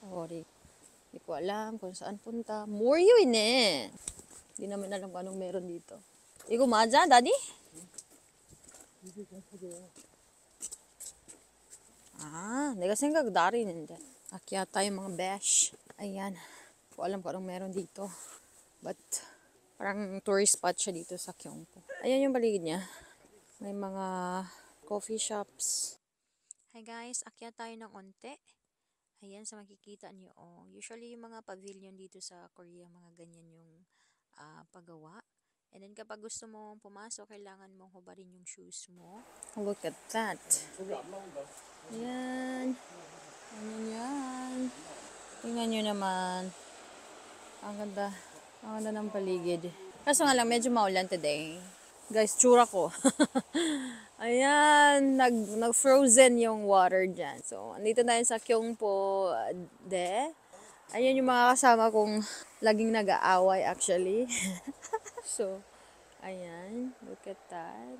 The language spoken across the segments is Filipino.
Sorry. Hindi ko alam kung saan punta. Moryo ine. Hindi namin alam kung anong meron dito. Igo 맞아, Daddy? 내가 생각 나리는데. Akyata yung mga besh. Ayan. Hindi ko alam kung anong meron dito. But, parang tourist spot siya dito sa Gyeongpo. Ayan yung paligid niya. May mga coffee shops. Hi guys, akyat tayo ng onte. Ayan, sa makikita niyo. Oh, usually yung mga pavilion dito sa Korea, mga ganyan yung paggawa. And then kapag gusto mong pumasok, kailangan mong hubarin yung shoes mo. Look at that. Ayan. Ayan yan. Tingnan nyo naman. Ang ganda. Ang ganda ng paligid. Kaso nga lang, medyo maulan today. Guys, tsura ko. Ayan, nag-frozen yung water dyan. So, andito tayo sa Gyeongpo de. Ayan yung mga kasama kong laging nag-aaway actually. So, ayan. Look at that.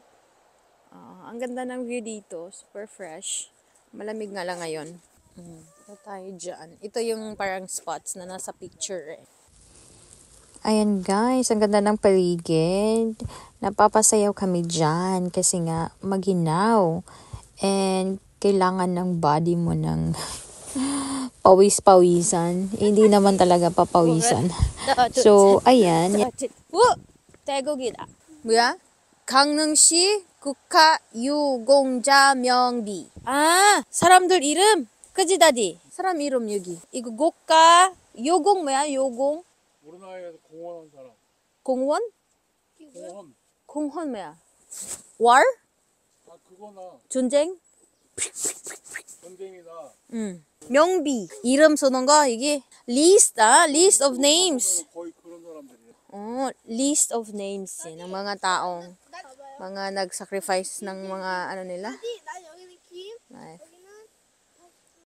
Ang ganda ng view dito. Super fresh. Malamig nga lang ngayon. Ito tayo dyan. Ito yung parang spots na nasa picture eh. Ayan guys, ang ganda ng paligid. Napapasayaw kami dyan kasi nga maginaw. And kailangan ng body mo ng pawis-pawisan. Hindi naman talaga papawisan. So, ayan. 태국이다. 뭐야? 강릉시 국가유공자명비. 사람들 이름. 그지 다디? 사람 이름 여기. 이거 국가 요공 뭐야? 요공? 우리나라에서 공헌한 사람. 공원? 공헌. 공헌 뭐야? war? 그거나 전쟁? 전쟁이나. 명비. 이름 쓰는 거 이게 list list of names. 거의 그런 사람들이에요. List of names ng mga taong mga nag-sacrifice ng mga ano nila. 나 여기는 김.